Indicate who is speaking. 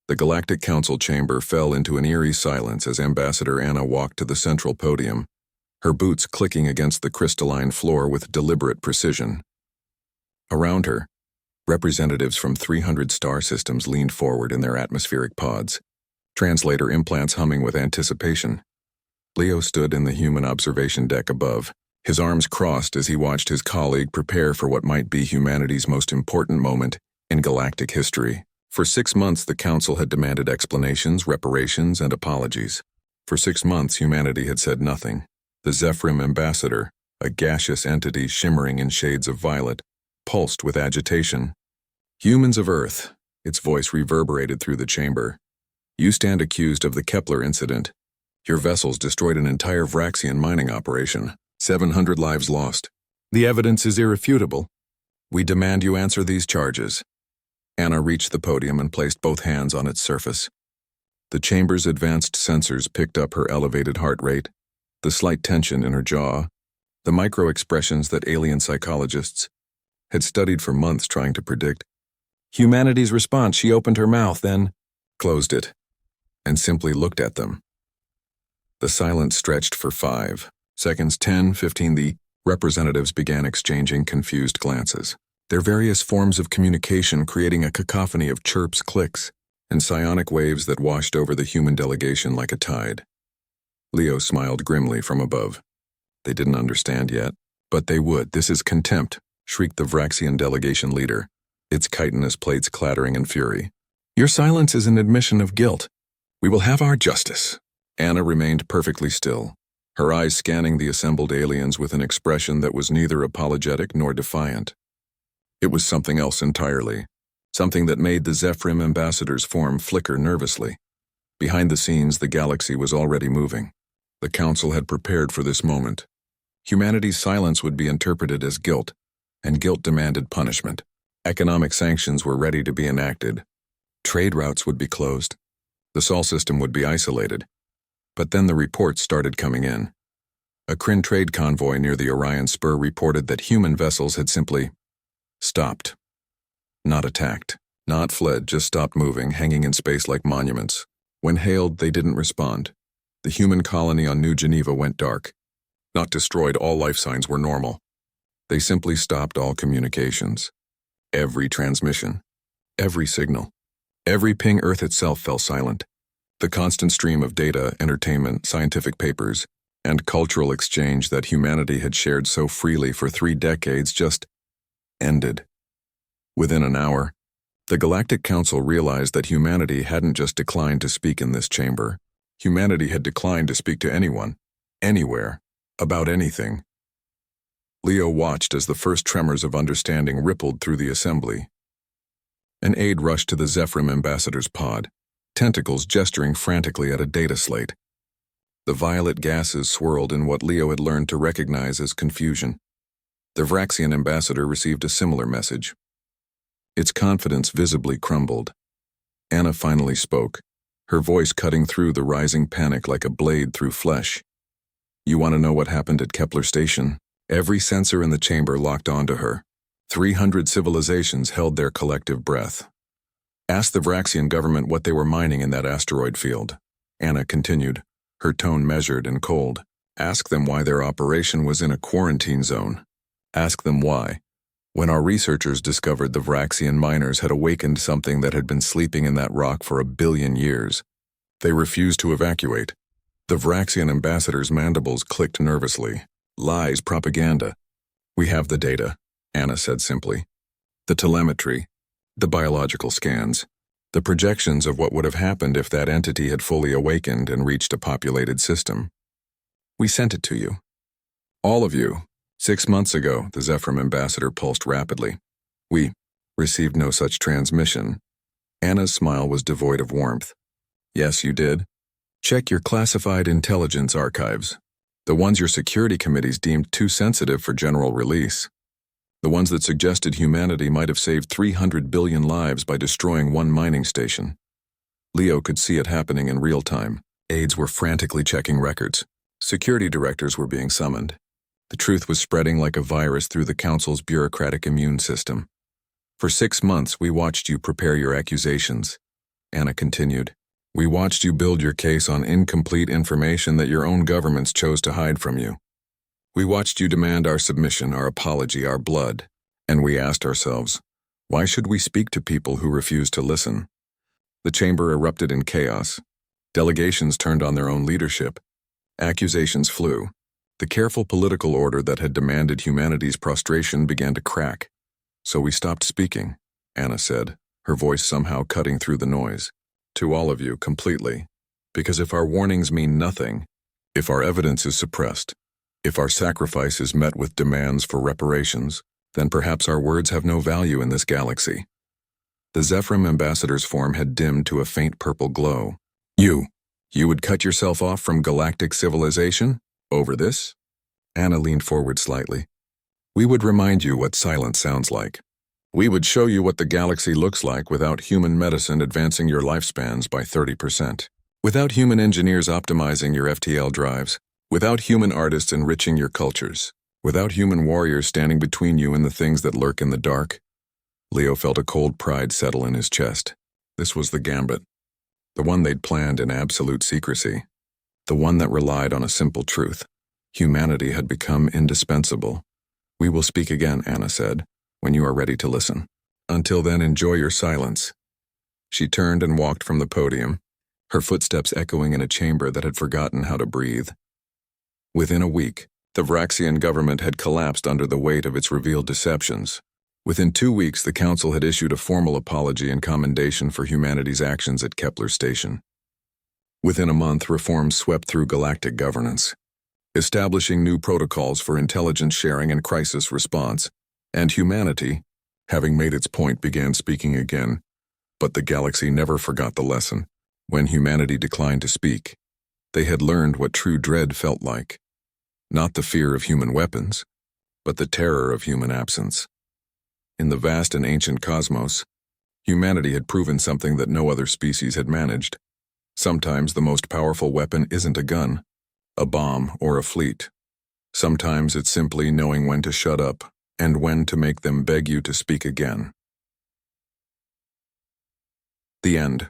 Speaker 1: The Galactic Council chamber fell into an eerie silence as Ambassador Anna walked to the central podium, her boots clicking against the crystalline floor with deliberate precision. Around her, representatives from 300 star systems leaned forward in their atmospheric pods, translator implants humming with anticipation. Leo stood in the human observation deck above, his arms crossed as he watched his colleague prepare for what might be humanity's most important moment in galactic history. For 6 months, the Council had demanded explanations, reparations, and apologies. For 6 months, humanity had said nothing. The Zephyrim Ambassador, a gaseous entity shimmering in shades of violet, pulsed with agitation. "Humans of Earth," its voice reverberated through the chamber. "You stand accused of the Kepler incident. Your vessels destroyed an entire Vraxian mining operation. 700 lives lost. The evidence is irrefutable. We demand you answer these charges." Anna reached the podium and placed both hands on its surface. The chamber's advanced sensors picked up her elevated heart rate, the slight tension in her jaw, the micro-expressions that alien psychologists had studied for months trying to predict. Humanity's response: she opened her mouth, then closed it, and simply looked at them. The silence stretched for 5 seconds, 10, 15. The representatives began exchanging confused glances, their various forms of communication creating a cacophony of chirps, clicks, and psionic waves that washed over the human delegation like a tide. Leo smiled grimly from above. They didn't understand yet, but they would. "This is contempt," shrieked the Vraxian delegation leader, its chitinous plates clattering in fury. "Your silence is an admission of guilt. We will have our justice." Anna remained perfectly still, her eyes scanning the assembled aliens with an expression that was neither apologetic nor defiant. It was something else entirely, something that made the Zephyrim Ambassador's form flicker nervously. Behind the scenes, the galaxy was already moving. The Council had prepared for this moment. Humanity's silence would be interpreted as guilt, and guilt demanded punishment. Economic sanctions were ready to be enacted. Trade routes would be closed. The Sol system would be isolated. But then the reports started coming in. A Kryn trade convoy near the Orion Spur reported that human vessels had simply stopped. Not attacked, not fled, just stopped moving, hanging in space like monuments. When hailed, they didn't respond. The human colony on New Geneva went dark. Not destroyed, all life signs were normal. They simply stopped all communications. Every transmission, every signal, every ping. Earth itself fell silent. The constant stream of data, entertainment, scientific papers, and cultural exchange that humanity had shared so freely for 3 decades just ended. Within an hour, the Galactic Council realized that humanity hadn't just declined to speak in this chamber. Humanity had declined to speak to anyone, anywhere, about anything. Leo watched as the first tremors of understanding rippled through the assembly. An aide rushed to the Zephyrim Ambassador's pod, tentacles gesturing frantically at a data slate. The violet gases swirled in what Leo had learned to recognize as confusion. The Vraxian ambassador received a similar message. Its confidence visibly crumbled. Anna finally spoke, her voice cutting through the rising panic like a blade through flesh. "You want to know what happened at Kepler Station?" Every sensor in the chamber locked onto her. 300 civilizations held their collective breath. "Ask the Vraxian government what they were mining in that asteroid field," Anna continued, her tone measured and cold. "Ask them why their operation was in a quarantine zone. Ask them why, when our researchers discovered the Vraxian miners had awakened something that had been sleeping in that rock for 1 billion years, they refused to evacuate." The Vraxian ambassador's mandibles clicked nervously. "Lies, propaganda." "We have the data," Anna said simply. "The telemetry, the biological scans, the projections of what would have happened if that entity had fully awakened and reached a populated system. We sent it to you. All of you. 6 months ago," the Zephyrim ambassador pulsed rapidly. "We received no such transmission." Anna's smile was devoid of warmth. "Yes, you did. Check your classified intelligence archives. The ones your security committees deemed too sensitive for general release. The ones that suggested humanity might have saved 300 billion lives by destroying 1 mining station." Leo could see it happening in real time. Aides were frantically checking records. Security directors were being summoned. The truth was spreading like a virus through the Council's bureaucratic immune system. "For 6 months, we watched you prepare your accusations. Anna continued. We watched you build your case on incomplete information that your own governments chose to hide from you. We watched you demand our submission, our apology, our blood, and we asked ourselves, why should we speak to people who refuse to listen? The chamber erupted in chaos. Delegations turned on their own leadership. Accusations flew. The careful political order that had demanded humanity's prostration began to crack. So we stopped speaking, Anna said, her voice somehow cutting through the noise. To all of you, completely. Because if our warnings mean nothing, if our evidence is suppressed, if our sacrifice is met with demands for reparations, then perhaps our words have no value in this galaxy. The Zephyrim ambassador's form had dimmed to a faint purple glow. You would cut yourself off from galactic civilization? Over this? Anna leaned forward slightly. We would remind you what silence sounds like. We would show you what the galaxy looks like without human medicine advancing your lifespans by 30%. Without human engineers optimizing your FTL drives. Without human artists enriching your cultures. Without human warriors standing between you and the things that lurk in the dark. Leo felt a cold pride settle in his chest. This was the gambit. The one they'd planned in absolute secrecy. The one that relied on a simple truth. Humanity had become indispensable. We will speak again, Anna said, when you are ready to listen. Until then, enjoy your silence. She turned and walked from the podium, her footsteps echoing in a chamber that had forgotten how to breathe. Within a week, the Vraxian government had collapsed under the weight of its revealed deceptions. Within 2 weeks, the Council had issued a formal apology and commendation for humanity's actions at Kepler Station. Within a month, reforms swept through galactic governance, establishing new protocols for intelligence sharing and crisis response, and humanity, having made its point, began speaking again. But the galaxy never forgot the lesson. When humanity declined to speak, they had learned what true dread felt like. Not the fear of human weapons, but the terror of human absence. In the vast and ancient cosmos, humanity had proven something that no other species had managed. Sometimes the most powerful weapon isn't a gun, a bomb, or a fleet. Sometimes it's simply knowing when to shut up and when to make them beg you to speak again. The end.